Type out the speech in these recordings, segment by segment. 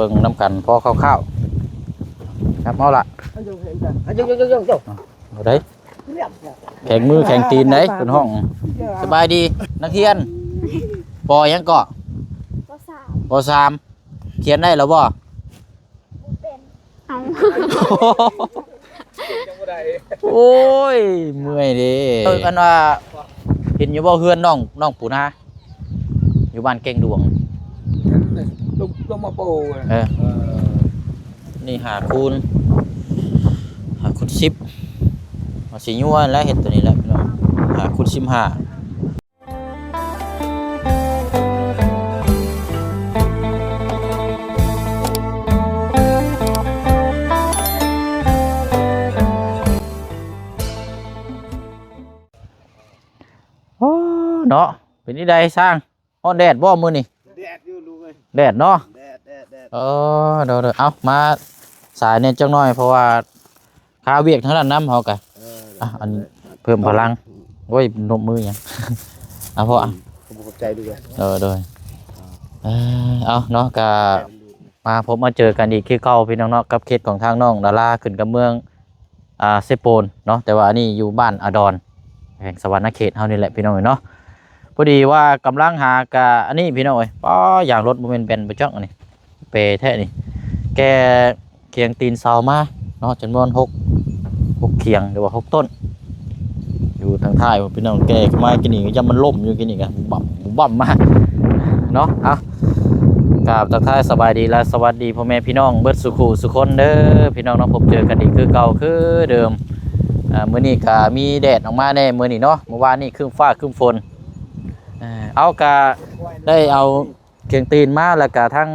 บิ่งน้ำกันพอคร่าวๆครับเอาละเอาได้แข็งมือแข็งตีนได้เป็นห้องสบายดีนักเรียนปอยังเกาะปสามเขียนได้แล้วบ่โอ้ยเมื่อยดิอันว่าเห็นอยู่บ่เฮือนน้องปู่นาอยู่บ้านเก่งดวงลงมาโปนี่หาคูณ10มาสียั่วแล้วเห็ดตัวนี้แหละพี่น้องหาคูณ15เนาะเป็นนี่ใดสร้างฮ้อนแดดบ่มื้อนี่แดดอยู่ลุงเอ้ยแดดเนาะแดดเดี๋ยวเอามาสายเนี่ยจังน้อยเพราะว่าข้าเวียกทั้งนั้นน้ำเฮากะอันเพิ่มพลังโอ้ยนมมือหยังเอาพอขอบใจด้วยโดยเอาเนาะกะมาพบมาเจอกันอีกคือเก่าพี่น้องเนาะกับเคสของทางน้องดาราขึ้นกับเมืองเซโปนเนาะแต่ว่านี่อยู่บ้านอดอนแห่งสวรรค์เขตเฮานี่แหละพี่น้องเนาะพอดีว่ากำลังหากะอันนี้พี่น้องเอ้ยป้ออย่างรถโมเมนต์เป็นไปจังอันนี้เปแท้นี่แกเคียงตีนเสามาเนาะจำนวน6เคียงหรือว่า6ต้นอยู่ทางท้ายพี่น้องแกมากินนี่ยังมันล่มอยู่กินนี่กันบั่มมาเนาะเอากราบทักทายสบายดีและสวัสดีพ่อแม่พี่น้องเบิดสุขุสุคนเด้อพี่น้องเนาะพบเจอกันอีกคือเก่าคือเดิมมื้อนี้ก็มีแดดออกมาแน่มื้อนี้เนาะเมื่อวานนี้ครึ้มฟ้าครึ้มฝนเอากะได้เอาเคียงตีนมาแล้วก็ทั้ง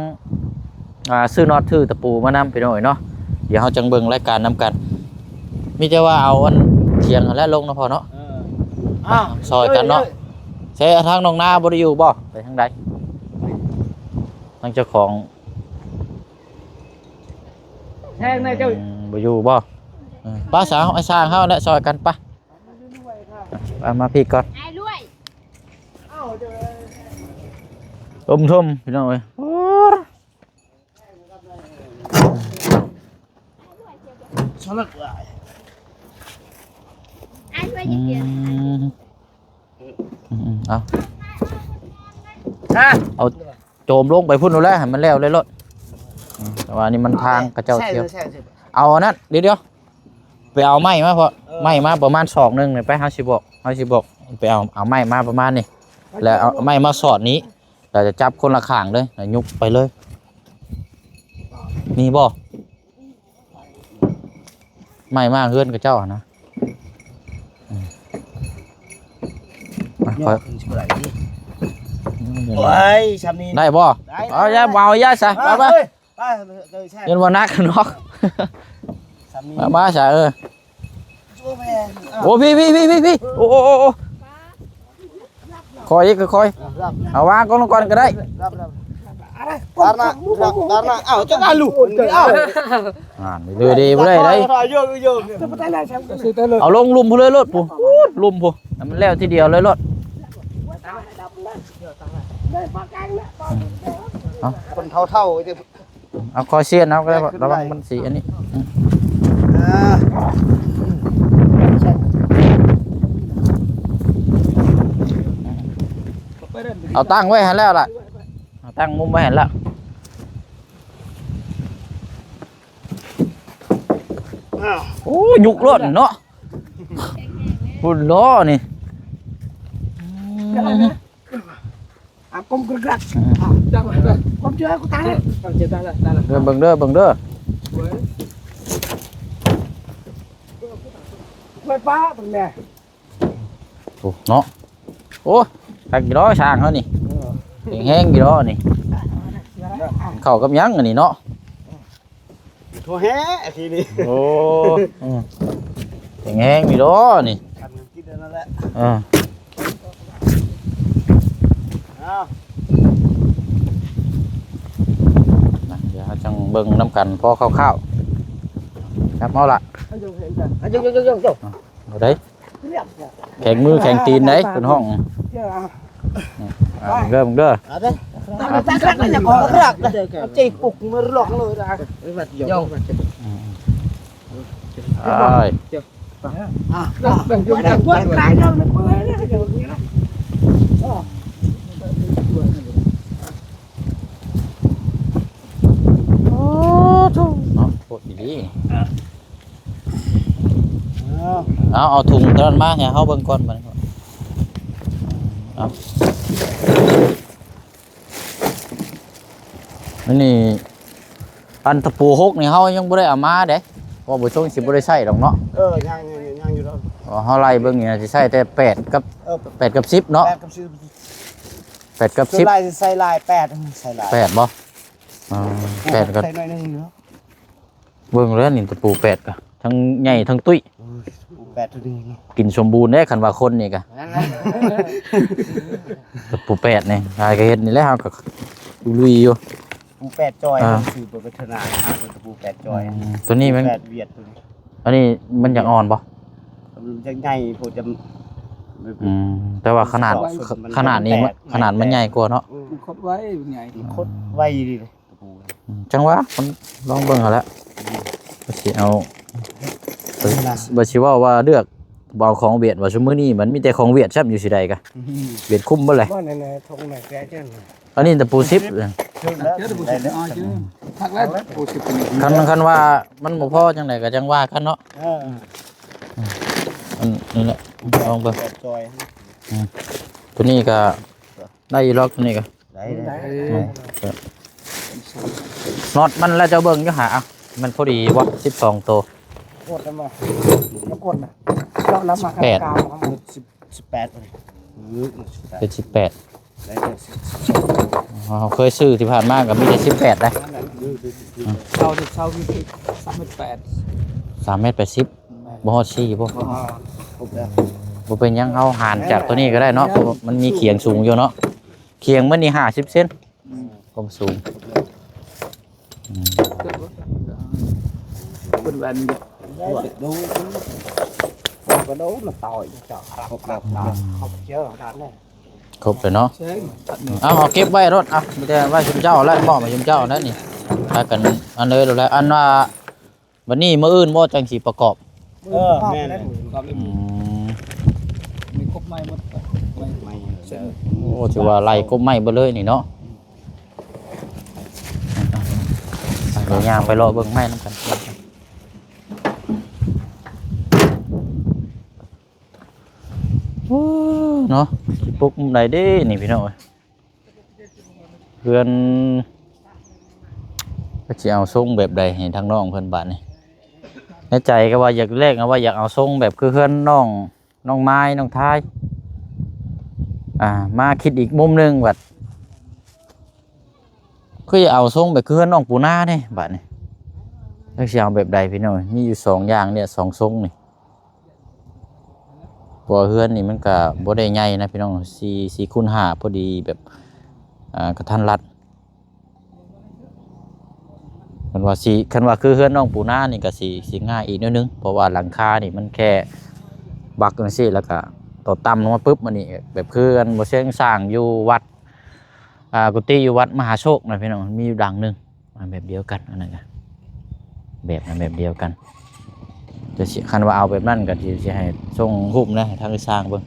ซื้อน็อตซื้อตะปูมานำไปหน่อยเนาะเดี๋ยวเราจังเบิ่งรายการนำกันมีแต่ว่าเอาอันเคียงและลงเนาะพอเนาะซอยกันเนาะใช้ทางน้องนาบ่ได้อยู่บ่ไปทางใดทางเจ้าของแห้งแน่เจ้าบ่อยู่บ่ป้าสาวไอ้สร้างเฮาและซอยกันปะมาพี่ก่อนทุ่มพี่น้องเอ้ยสลักเอาโจมลงไปพุ่นนู่นแล้วให้มันแล้วเลยรถแต่ว่านี่มันทางกระเจ้าเที่ยวเอานั่นเดี๋ยวไปเอาไม้มาพอไม้มาประมาณศอกนึงเลยไป50 บอกไปเอาไม้มาประมาณนี้แล้วเอาไม้มาสอดนี้เราจะจับคนละข้างเลยยุบไปเลยมีบ่ไม่มากเพื่อนกับเจ้านะได้บ่เอาย่าเบาย่าใส่ไปเงินวันนักนอกมาใส่โอ้พี่โอ้คอยก็คอยเอาวางก้อนก็ได้karena jangan luดีบ่ได้เลยเอาลงลุมพุ่นเลยรถพุ่นลุมพุ่นมันแล้วทีเดียวเลยรถคนเท่าเอาคอยเสียนเอาก็ได้ระวังมันสีอันนี้เอาตั้งไว้ให้แล้วล่ะตั้งมุมไว้เห็นแล้วโอ้ยุกรถเนาะพุ่นล้อนี่ผมกระดักจังผมเจอกูตายเลยเบิ่งเด้อไฟฟ้าตรงนี้โอ้เนาะโอ้ทักกี่ร้อยช่างเขานี่แห้งกี่ร้อยนี่เข้ากับยังอันนี้เนาะทั่วแห่ทีนี้โอ้แห้งกี่ร้อยนี่กินนั่นแหละเดี๋ยวจังเบิ่งน้ำกันพอคร่าวๆครับเอาละเอาได้แข็งมือแข็งตีนได้เป็นห้องเด้อ ta crack nó có crack chơi cục mà lọt rồi ra dòng ơi đừng quên cái đâu nó quên nó cột điเอาถุงตอนมาเนี่ยเฮาเบิ่งก่อนมันเอานี่อันตะปูหกนี่เฮายังบ่ได้เอามาเด้เพราะบ่ช่วงสิบ่ได้ใช้ดอกเนาะยังอยู่แล้ว เฮาไล่เบิ่งนี่สิใช้แต่8กับ10เนาะ8กับ10 ลายใส่ลาย8ใส่ลาย8บ่8ก็ ใส่หน่อยนึงเนาะ เบิ่งแล้วนี่ตะปู8ก็ทั้งใหญ่ทั้งตุ้ย8ตัวนึงเนาะกินสมบูรณ์เด้คันว่าคนนี่ก็ตะปู8นี่หายก็เฮ็ดนี่แหละเฮาก็ลุยอยู่ปู8จอยคือบ่พัฒนาตัวปู8จอยตัวนี้มัน8เวียดตัวนี้อันนี้มันอยากอ่อนบ่มันจะใหญ่พอจะแต่ว่าขนาดนี้ขนาดมันใหญ่กว่าเนาะคดไว้ใหญ่คดไว้ดิจังหวะมันลองเบิ่งเอาละบ่สิเอาบ่สิว่าเลือกบ่ของเวียดว่าซุมื้อนี้มันมีแต่ของเวียดซับอยู่สิใดกะเวียดคุ้มบ่เลยบ่ไหนๆทงไหนแกจังอันนี้ตะปู10คันว่ามันบ่พอจังได๋ก็จังว่ากันเนาะนี่แหละลองเบิ่งตัวนี้ก็ได้อยู่ล็อกตัวนี้ก็ได้น็อตมันแล้วจะเบิ่งอยู่หามันพอดีบ่12ตัวกดมากดนะเรานำมา18เป็น18เคยซื้อที่ผ่านมาก็มีแต่18ได้เช่ามี3.8 3.80 บ่ฮอด4บ่บ่เป็นหยังเฮาหารจากตัวนี้ก็ได้เนาะมันมีเขียงสูงอยู่เนาะเขียงมันนี่50เซนความสูงเป็นแวนดูก็ดูมันต่อยจ่อครบแล้วเขาเจอด้านนี้ครบเลยเนาะเอาเก็บไว้รถเอาไม่ได้ไว้ชุมเจ้าแล้วมอบให้ชุมเจ้านั่นนี่ถ้ากันอันเลยแล้วอันว่าวันนี้มื้ออื่นบ่จังสิประกอบแม่มีครบไม้หมดไม้โอ้ถือว่าไล่กบไม้บ่เลยนี่เนาะเดี๋ยวยางไปรอเบิ่งไม้นำกันเนาะสิปลุกมุมใดเด้นี่พี่น้องเอ้ยเพื่อนก็สิเอาทรงแบบใดให้ทางน้องเพิ่นบาดนี่ในใจก็ว่าอยากแรกว่าอยากเอาทรงแบบคือเพื่อนน้องไม้น้องท้ายมาคิดอีกมุมนึงบัดคือเอาทรงแบบคือเพื่อนน้องปูนาเด้บาดนี่จักสิเอาแบบใดพี่น้องมีอยู่2อย่างเนี่ย2ทรงนี่ตัวเฮือนนี่มันก็บ่ได้ใหญ่นะพี่น้อง4 คูณ 5พอดีแบบกระทันรัดคันว่าคือเฮือนน้องปูนานี่ก็สิง่ายอีกนิดนึงเพราะว่าหลังคานี่มันแค่บักจังซี่แล้วก็ต่อต่ำลงมาปึ๊บมันนี่แบบคืออันบ่เชียงสร้างอยู่วัดกุฏิอยู่วัดมหาโชคนะพี่น้องมีอยู่ดังนึงแบบเดียวกันอันนั้นก็แบบเดียวกันจะคันว่าเอาแบบนั้นก็สิให้ส่งรูปนะทางสร้างเบิ่ง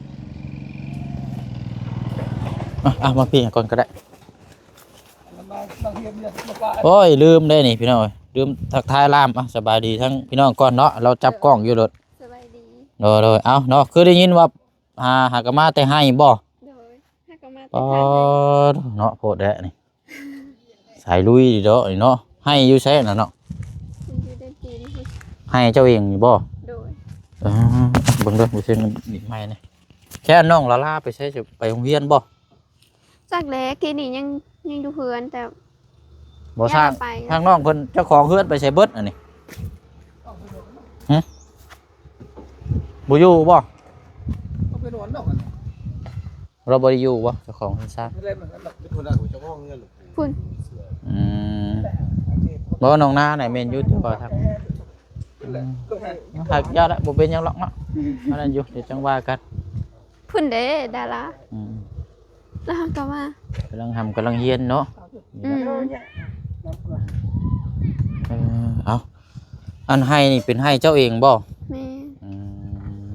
มาพี่ก่อนก็ได้โอ้ยลืมได้นี่พี่น้องลืมทักทายลามสบายดีทั้งพี่น้องก่อนเนาะเราจับกล้องอยู่รถสบายดีโดยเอาเนาะคือได้ยินว่าหากมาแต่ให้บ่โดยหากมาแต่เนาะโพดแดะนี่สายลุยเด้อนี่เนาะให้อยู่ใช้น่ะเนาะให้เจ้าเองอยู่บ่โดยเบิ่งเด้อบ่เช่นนี่ไม่นี่แค่น้องลาไปใช้ไปโรงเรียนบ่จากแลกินนี่ยังอยู่เฮือนแต่บ่สร้างทางน้องเพิ่นเจ้าของเฮือนไปใช้เบิดอันนี้บ่อยู่บ่เราบ่ได้อยู่บ่เจ้าของเฮือนสร้างพุ่นบ่น้องนาไหนแม่นอยู่แต่ว่าทางหักยอดละบ่เป็นหยังหรอกเนาะอันนั้นอยู่เดี๋ยวจังว่ากันพุ่นเด้ดารา แล้วเขาก็ว่าก ำลังทำกำลังเฮียนเนาะ อืม เอาอันให้นี่เป็นให้เจ้าเองบ่ แม่ อืม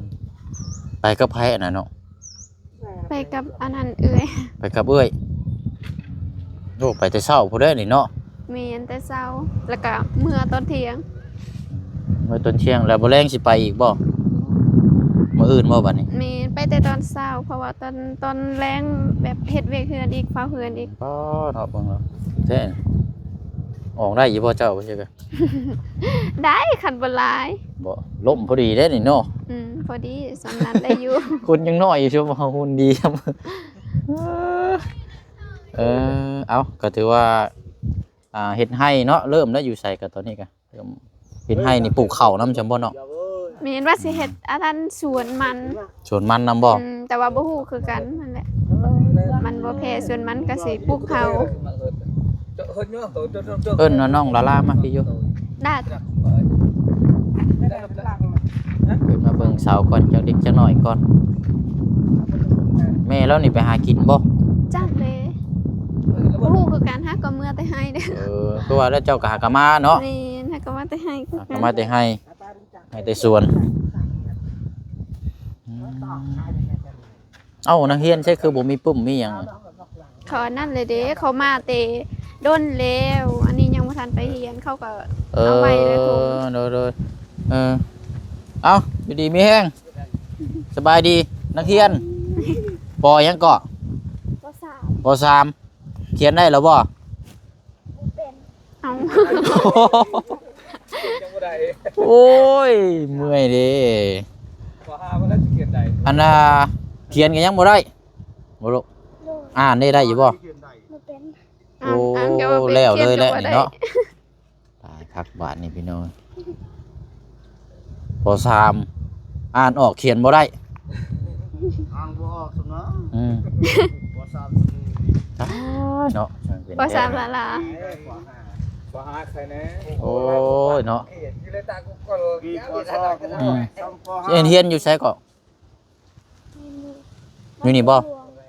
ไปกับไผอันนั้นเนาะ ไปกับอันนั้นเอ้ย ไปกับเอ้ยโอ้ไปแต่เช้าพุ่นเด้อนี่เนาะ แม่นแต่เช้าแล้วก็เมื่อตอนเที่ยง เมื่อตอนเที่ยงแล้วบ่แรงสิไปอีกบ่มื้ออื่นบ่บัดนี้ แม่นไปแต่ตอนเช้าเพราะว่าตอนแรงแบบเฮ็ดเวกเฮือนอีกฟ้าเฮือนอีก ป้อเนาะเบิ่งแล้วแท้ออกได้อยู่บ่เจ้าว่าจังได๋ ได้คันบ่หลาย บ่ล่มพอดีเด้นี่เนาะ พอดีสำนั้นได้อยู่ คนยังน้อยอยู่ชั่วโมงหุ่นดีครับเอาก็ถือว่าเฮ็ดให้เนาะเริ่มแล้วอยู่ใส่กับตอนนี้ก็เริ่มเฮ็ดให้นี่ปลูกข้าวนํจำบ่เนาะ แม่นว่าสิเฮ็ดอันนั้นสวนมัน สวนมันนํบ่ แต่ว่าบ่ฮู้คือกันนั่นแหละมันบ่แพ้สวนมันก็สิปลูกเขา เอิ้นว่าน้องลาลามาพี่อยู่ ดาด เพิ่นมาเบิ่งเสาก่อนจักเด็กจักน้อยก่อนแม่แล้วนี่ไปหากินบ่ จักเลยบ่ฮู้คือกันฮะก็เมื่อแต่ให้เด้อ คือว่าแล้วเจ้าก็หากะมาเนาะ นี่ฮะก็ว่าแต่ให้คือ หา กั กะ น มาแต่ให้แต่สวนเอ้านักเรียนใช่คือบ่มีปุ่มมีหยัง เขานั่นเลยเด้เขามาแต่ดนแล้วอันนี้ยังบ่ทันไปเรียนเขาก็เอาไว้เลยถุง โดยเอาอยู่ดีมีแห้งสบายดีนักเรียนปอยังเกาะ ก็สาม ปสามเขียนได้แล้วบ่ เอา โอ้ยเมื่อยเดิอันน่ะเขียนกันยังบ่ได้บ่ลูกอ่านได้อยู่บ่ โอ้ เดี๋ยว่า แล้ว ขี เลย น แหละ ก็บ่ นี่ ได้ เนาะตายคักบาทนี่พี่น้องปสามอ่านออกเขียนบ่ได้ อ่างบ่ออกสมนะ อืม บ่ทราบ ตายเนาะ ปสามละล่ะ บ่หาใครแน่ โอ้ยเนาะ อยู่เลยตากูก็กี่บ่ทราบ อืมเฮียนอยู่ไสก็อยู่นี่บ่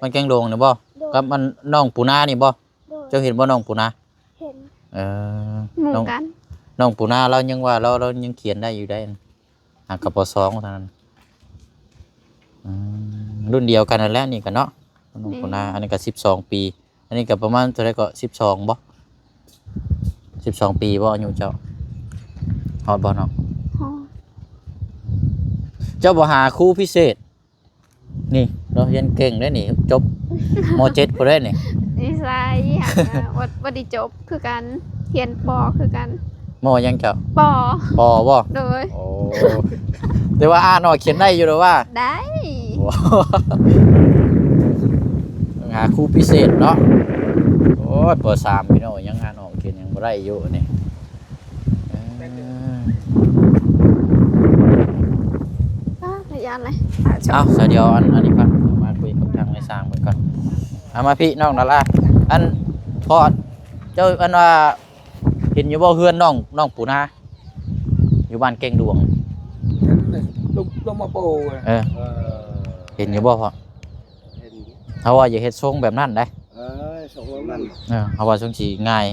มันแกงโดงนี่บ่กับมันน้องปูนานี่บ่เจ้าเห็นบ่น้องปูนา เห็น เออ หมู่ น้อง กัน น้องปูนาเรายังว่าเรายังเขียนได้อยู่ได้หากกับปสองเท่านั้นรุ่นเดียวกันนั่นแหละนี่กันเนาะน้องปูนาอันนี้ก็12 ปีอันนี้ก็ประมาณเท่าไหร่ก็12บ่12 ปีบ่อายุเจ้าฮอดบ่เนาะ ฮอ เจ้าบ่หาครูพิเศษนี่เราเรียนเก่งได้นี่จบม .7 บ่ได้นี่ นิสัยหักบ่ได้จบคือกันเขียนปอคือกัน มยังเจ้า ปอ ปอบ่ โดย โอ้แต่ว่าอ่านออกเขียนได้อยู่หรือว่า ได้ โอ้หาครูพิเศษเนาะโอ้ยปสามพี่น้องยังอ่านออกเขียนยังบ่ได้อยู่นี่ระยะอะไร เอาเดี๋ยวอันนี้ก่อนมาคุยกับทางในสร้างเพิ่นก่อนเอามาพี่น้องดาราอันพอเจ้าอันว่าเห็นอยู่บ่เฮือนน้องปูนาอยู่บ้านเก่งดวง ลงมาปู เห็นอยู่บ่พ่อ เห็น ถ้าว่าอย่าเฮ็ดทรงแบบนั้นได้ ส่งนั่น เพราะว่าทรงสิง่าย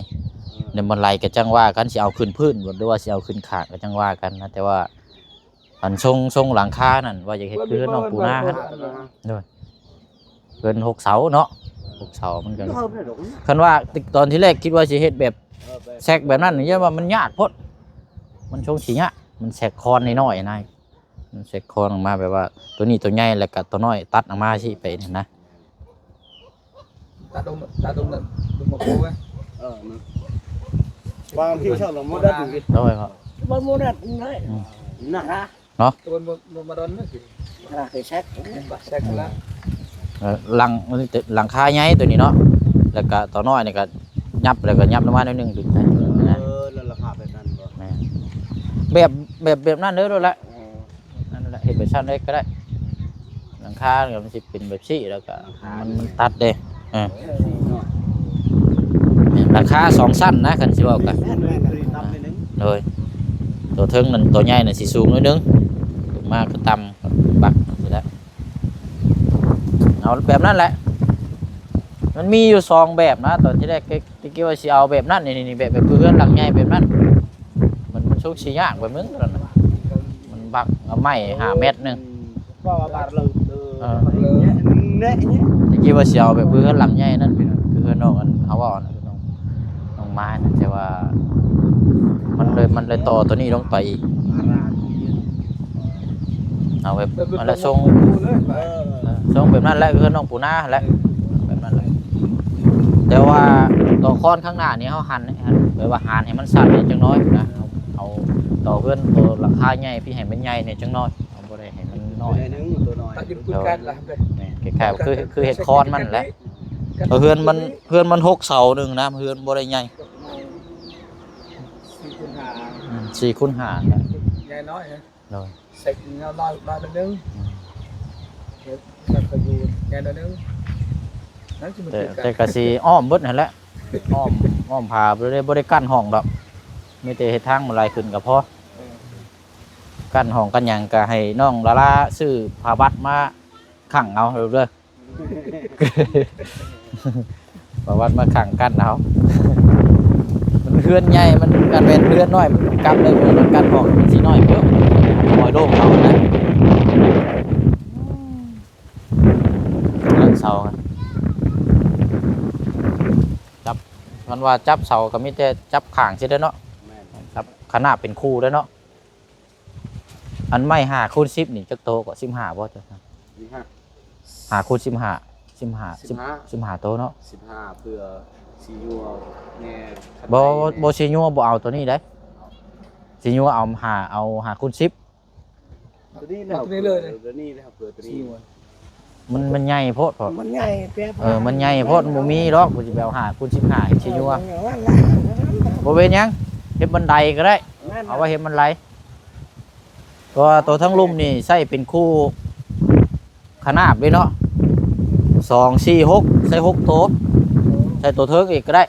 เดี๋ยวมันไหลก็จังว่ากันสิเอาขึ้นพื้นบ่หรือว่าสิเอาขึ้นข้างก็จังว่ากันนะแต่ว่าอันทรงหลังคานั่นว่าอย่าเฮ็ดคือน้องปูนาครับเกิน6 เสาเนาะ6 เสามันก็คันว่าตอนที่แรกคิดว่าสิเฮ็ดแบบแซกแบบนั้นนี่ว่ามันยากโพดมันทรงสิยากมันแซกคอนน้อยๆนายมันแซกคอนออกมาแบบว่าตัวนี้ตัวใหญ่แล้วก็ตัวน้อยตัดออกมาสิไปนี่นะ ตาดมมาปูไว้บางที่ชอบลงมาได้ถึง โอ้ยครับ บ่โมดัดเลยนะตัวมาดอนนะเคยเช็คเช็คแล้ว หลังคาใหญ่ตัวนี้เนาะแล้วก็ตัวน้อยนี่ก็ยับแล้วก็ยับลงมาหน่อยนึงดึงได้นะ แล้วราคาแบบนั้นบ่ แบบนั้นเด้อแหละนั่นแหละเฮ็ดแบบชั้นได้ก็ได้หลังคาเนี่ยมันสิเป็นแบบซี่แล้วก็มันตัดเด้หลังคา2ชั้นนะคันสิเว้ากันเลยตัวเทิงนั่นตัวใหญ่น่ะสิสูงหน่อยนึงลงมาก็ต่ำบักนี่แหละเอาแบบนั้นแหละ มันมีอยู่สองแบบนะตอนที่แรกที่คิดว่าสิเอาแบบนั้นนี่แบบเพื่อนหลังใหญ่แบบนั้นมันชุกสิยากแบบนึงนั่นน่ะมันบักเอาไม้5 เมตรนึง ว่าบาดเลยเนี่ย ที่คิดว่าสิเอาแบบเพื่อนหลังใหญ่นั่นพี่น้องคือเพื่อนน้องอันเขาว่านะคือน้องไม้นะแต่ว่ามันเลยต่อตัวนี้ลงไปอีกเอาแบบมันละทรงแบบนั้นแหละคือน้องปูนาแหละแบบนั้นแหละแต่ว่าตัวค้อนข้างหน้านี้เขาหั่นแบบว่าหั่นให้มันสั้นนิดจังน้อยนะเอาต่อเพื่อนตัวราคาใหญ่พี่ให้มันใหญ่เนี่ยจังน้อยเอาบ่ได้ให้มันน้อย ตัวน้อย ตัดยุดกันละเด้ แค่คือเห็ดค้อนมันแหละเพื่อนมัน6 เสาหนึ่งนะเพื่อนบ่ได้ใหญ่ 4 คูณ 5นะ ใหญ่น้อยฮะ เลย ใส่เงาน้อยนึงเดี๋ยวก็อยู่ใหญ่นึงนั่นสิมัน แต่ก็สิอ้อมเบิดนั่นแหละอ้อมผาบ่ได้กั้นห้องดอกมีแต่เฮ็ดทางมันไหลขึ้นก็พอกั้นห้องกันหยังก็ให้น้องลาซื้อผ้าบัดมาขังเอาเด้อ ผ้าบัดมาขังกั้นเอามันเฮือนใหญ่มันกันเป็นเฮือนน้อยมันกำเลยมันกั้นห้องมันสิน้อยเด้อหอยโดมเอานะเรื่องเสากันจับมันว่าจับเสาก็มีแต่จับข้างสิเด้อเนาะครับขนาดเป็นคู่เด้อเนาะอันไม่5 คูณ 10นี่จักโตก็15บ่จ้ะครับ5 คูณ 15โตเนาะ 15เพื่อซียัวแน่ บ่สิยัวบ่เอาตัวนี้ได้สิยัวเอา5 คูณ 10 ตัวนี้นะครับตัวนี้นะครับเปิดตัวนี้ มันใหญ่โพดพอ มันใหญ่แป๊บ มันใหญ่โพดบ่มีหรอกบ่สิไปเอา5 คูณ 15สิยัวบ่เป็นหยังเฮ็ดบันไดก็ได้เอาไว้เฮ็ดบันไดตัวทั้งลุ่มนี่ใส่เป็นคู่ขนาบเลยเนาะ2 4 6ใส่6 โตใส่ตัวเทิงอีกก็ได้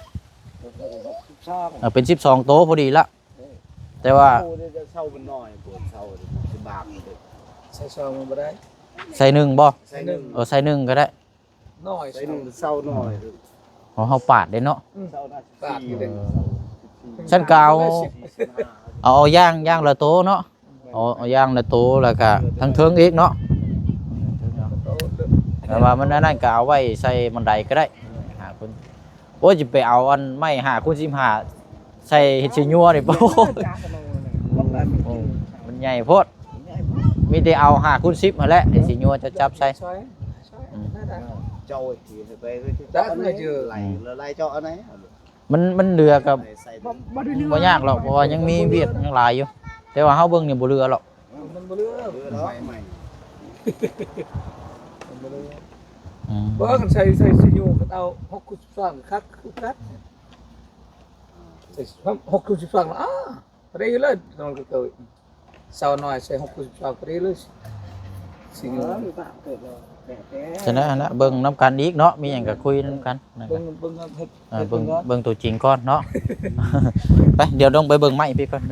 เป็น12 โตพอดีละแต่ว่า จะเช่าเป็นน้อยปวดเช่าสิบบาท ใส่ซองมันบ่ได้ ใส่1บ่ ใส่หนึ่ง ใส่1ก็ได้ น้อย ใส่หนึ่งเช่าน้อย เฮาปาดได้เนาะ เช่าน่า ปาดอยู่เด้ ฉันก็เอาย่างละโตเนาะเอาย่างละโตแล้วก็ทั้งเทิงอีกเนาะแต่ว่ามันนั่นก็เอาไว้ใส่บันไดก็ได้5 คนโอ้ยจะไปเอาอันไม่5 คูณ 15ใส่เฮ็ดสิยัวนี่โอ้มันใหญ่โพดมีแต่เอา5 คูณ 10นั่นแหละเฮ็ดสิยัวจะจับใส่ เจ้าthì vềไหลเจ้าอันไหน มันเรือกับ ใส่ บ่ยากหรอกเพราะว่ายังมีเวียดยังหลายอยู่แต่ว่าเฮาเบิ่งนี่บ่เรือหรอก มันบ่เลือ แล้วใหม่ บ่กันใส่สิอยู่ก็เอา6คูณ12คักใส่6คูณ12อ่ะได้เลยน้องก็เกิดเซาน้อยใส่6คูณ12ก็ได้เลยสิอยู่ ฉะนั้นนะเบิ่งน้ำกันอีกเนาะมีหยังก็คุยน้ำกันนะค เบิ่ รับ งเบิ่งเฮ็ด เบิ่งตัวจริงก่อนเนาะ ไปเดี๋ยวต้องไปเบิ่งไม้พี่ก่อน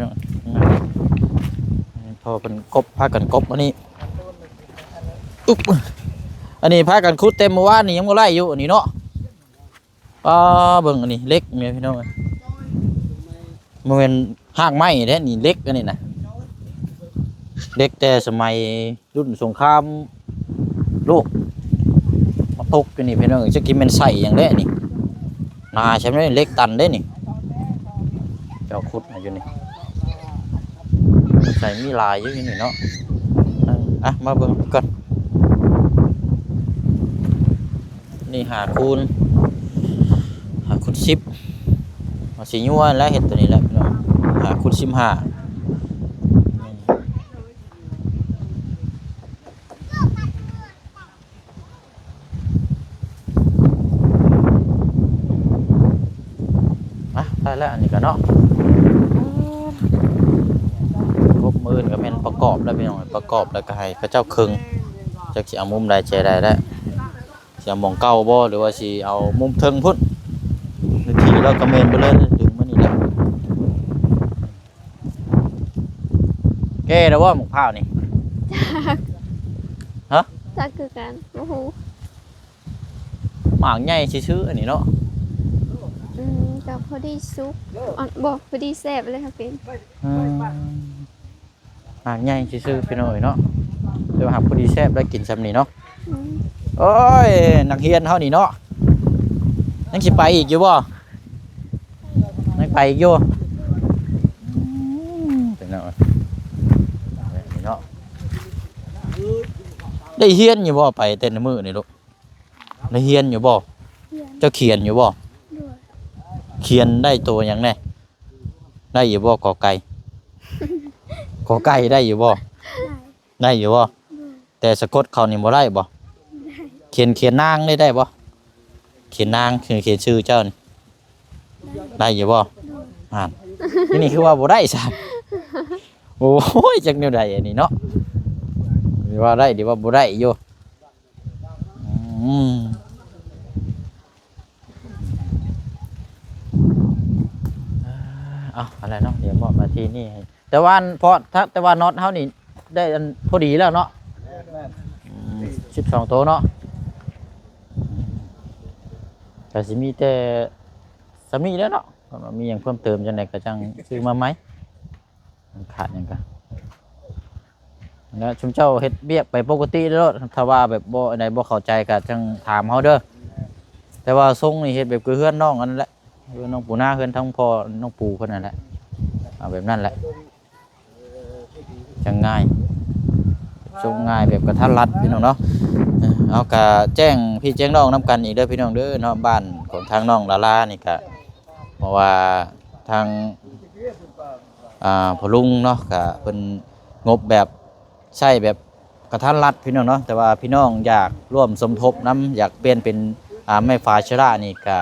พอเป็นกบพากันกบอันนี้อุ๊บอันนี้พากันคุดเต็มเมื่อวานนี่ยังบ่ไล่อยู่อันนี้เนาะเบิ่งอันนี้เล็กเมียพี่น้องมันเป็นหากไม้แท้นี่เล็กอันนี้นะเล็กแต่สมัยรุ่นสงครามโลกมาตกอยู่นี่พี่น้องจะกินเป็นใส่อย่างเด้นี่นาใช่ไหมเล็กตันเด้นี่เจ้าคุดมาอยู่นี่ใส่มีลายอยู่นี่เนาะมาเบิ่งก่อนนี่5 คูณ 10มาสิยัวแล้วเห็ดตัวนี้แล้วพี่น้อง5 คูณ 15ได้แล้วอันนี้ก็เนาะครบมือก็แม่นประกอบแล้วพี่น้องประกอบแล้วก็ให้พระเจ้าครึ่งจักสิเอามุมใดใจใดได้สิเอาหม่องเก่าบ่หรือว่าสิเอามุมเทิงพุ่นนาทีแล้วก็แม่นไปเลยดึงมานี่แล้วแก้แล้วว่าหมกพร้าวนี่ฮะ จักคือกันโอ้โห หมากใหญ่ซื่อๆอันนี้เนาะ กับพอดีซุกบอกพอดีแซ่บเลยค่ะเป็น หมากใหญ่ซื่อๆพี่น้อยเนาะเดี๋ยวหาพอดีแซ่บได้กินซ้ำนี่เนาะ อืม โอ้ยนักเรียนเฮานี่เนาะยังสิไปอีกอยู่บ่ยังไปอีกอยู่เป็นเนาะนี่เนาะได้เรียนอยู่บ่ไปแต่ละมื้อนี่ลูกได้เรียนอยู่บ่ เฮียน เจ้าเขียนอยู่บ่ ด้วย เขียนได้ตัวหยังแน่ได้อยู่บ่กอไก่กอไก่ได้อยู่บ่ ได้ ได้อยู่บ่ ด้วย แต่สะกดเขานี่บ่ได้บ่ ได้ เขียนนางได้บ่เขียนนางคือเขียนชื่อเจ้านี่ได้อยู่บ่อ่านนี่คือว่าบ่ได้ซะโอ้ยจักแนวใดอันนี้เนาะมีว่าได้ดีว่าบ่ได้อยู่อืมเอาอะไรเนาะเดี๋ยวบอกมาที่นี่ให้แต่ว่าเพราะถ้าแต่ว่าน็อตเฮานี่ได้อันพอดีแล้วเนาะ 12โตวเนาะก็สิมีแต่สามีแล้วเนาะมีหยังเพิ่มเติมจังได๋ก็จังซื้อมาไหมมันขาดหยังก็แล้วชุมเจ้าเฮ็ดเวียกไปปกติเด้อถ้าว่าแบบบ่อันใดบ่เข้าใจก็จังถามเฮาเด้อแต่ว่าทรงนี่เฮ็ดแบบคือเฮือนน้องอันนั้นแหละเฮือนน้องปู่นาเฮือนทั้งพ่อน้องปู่เพิ่นนั่นแหละเอาแบบนั้นแหละจังง่ายทรงง่ายแบบกระทัดรัดพี่น้องเนาะเอากะแจ้งพี่แจ้งน้องน้ำกันอีกเด้อพี่น้องเด้อเนาะบ้านของทางน้องลาลานี่ก็เพราะว่าทางพ่อลุงเนาะก็เพิ่นงบแบบใช้แบบกระทัดรัดพี่น้องเนาะแต่ว่าพี่น้องอยากร่วมสมทบน้ำอยากเปลี่ยนเป็นไม้ฟ้าชรานี่ก็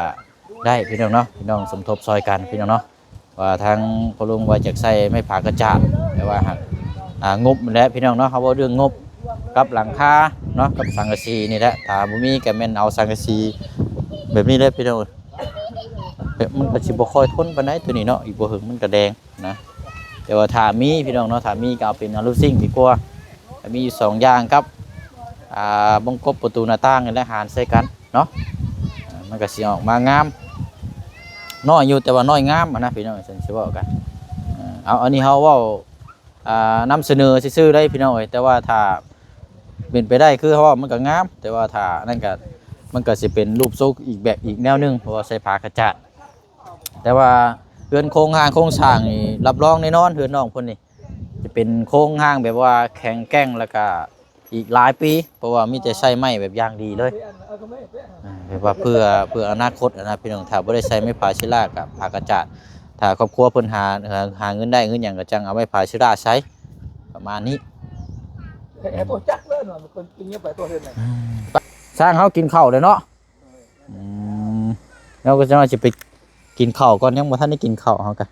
ได้พี่น้องเนาะพี่น้องสมทบซอยกันพี่น้องเนาะว่าทางพ่อลุงว่าจะใช้ไม้ผากระจาดแต่ว่าหากงบและพี่น้องเนาะเขาว่าเรื่องงบกับหลังคาเนาะกับสังกะสีนี่แหละถ้าบ่มีก็แม่นเอาสังกะสีแบบนี้เลยพี่น้องแบบมันก็สิบ่ค่อยทนปานใดตัวนี้เนาะอีกบ่หึงมันก็แดงนะแต่ว่าถ้ามีพี่น้องเนาะถ้ามีก็เอาเป็นอลูซิ่งดีกว่ามีอยู่2อย่างครับบังกบประตูหน้าต่างนี่แหละหารใส่กันเนาะมันก็สิออกมางามน้อยอยู่แต่ว่าน้อยงามนะพี่น้องฉันสิเว้ากันเอาอันนี้เฮาเว้านำเสนอซื่อๆได้พี่น้องเอ้ยแต่ว่าถ้าเป็นไปได้คือเขาว่ามันก็งามแต่ว่าถ้านั่นก็มันก็สิเป็นรูปทรงอีกแบบอีกแนวนึงเพราะว่าใส่ผ้ากระจาดแต่ว่าเรือนโครงสร้างนี่รับรองแน่นอนเรือนน้องเพิ่นนี่จะเป็นโครงสร้างแบบว่าแข็งแกร่งแล้วก็อีกหลายปีเพราะว่ามีแต่ใช้ไม้แบบอย่างดีเลยแบบว่าเพื่ออนาคตนะพี่น้องถ้าบ่ได้ใช้ไม้ผ้าชิลากับผ้ากระจาดถ้าครอบครัวเพิ่นหาเงินได้เงินหยังก็จังเอาไม้ผ้าชิลาใช้ประมาณนี้ ตัวจักเลยเนาะมันคนกินเงี้ยไปตัวเฮ็ดไหน สร้างเขากินข้าวเลยเนาะเราก็จะมาจะไปกินข้าวก่อนยังบ่ทันได้กินข้าวเขากัน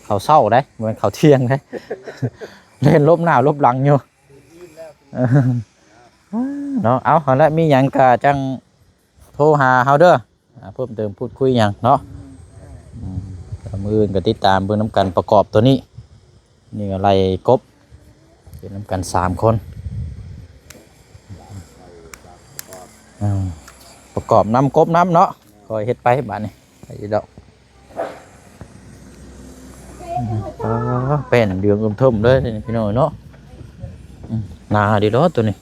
ข้าวเช้าได้เหมือนข้าวเที่ยงได้ เล่นลบหน้าลบหลังอยู่เนาะเอาแล้วมีหยังก็จังโทรหาเฮาเด้อเพิ่มเติมพูดคุยหยังเนาะมื้ออื่นก็ติดตามเบิ่งนำกันประกอบตัวนี้นี่อะไรกบเป็นนำกัน3คนประกอบน้ำกบน้ำเนาะคอยเฮ็ดไปบ้านนี้ไอ้ดอกเป็นเดืองทุ่มเลยพี่น้องเนาะนาดีรอตัวนี้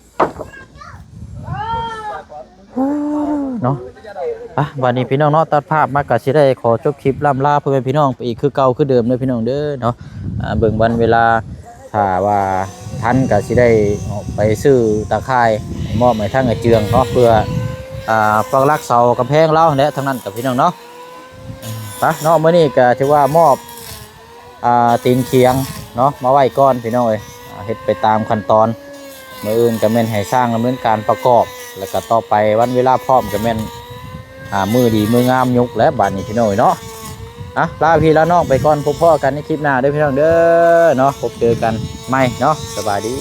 เนาะวันนี้พี่น้องเนาะตัดภาพมาก็สิได้ขอจบคลิปล่ำลาเพื่อนพี่น้องไปอีกคือเก่าคือเดิมเลยพี่น้องเด้อเนาะเบิ่งวันเวลาถ้าว่าทันก็สิได้ออกไปซื้อตะไคร้มอบให้ทางไอ้เจืองเนาะเพื่อปักหลักเสากำแพงเราเนี่ยทั้งนั้นกับพี่น้องเนาะปะเนาะมื้อนี้ก็ถือว่ามอบตีนเคียงเนาะมาไว้ก่อนพี่น้องเอ้ยเฮ็ดไปตามขั้นตอนมื้ออื่นก็แม่นให้สร้างดำเนินการประกอบแล้วก็ต่อไปวันเวลาพร้อมก็แม่นมือดีมืองามยุกและบัดนี้พี่น้องเอ้ยเนาะลาพี่ลาน้องไปก่อนพบพ่อกันในคลิปหน้าเด้อพี่น้องเด้อเนาะพบเจอกันใหม่เนาะสบายดี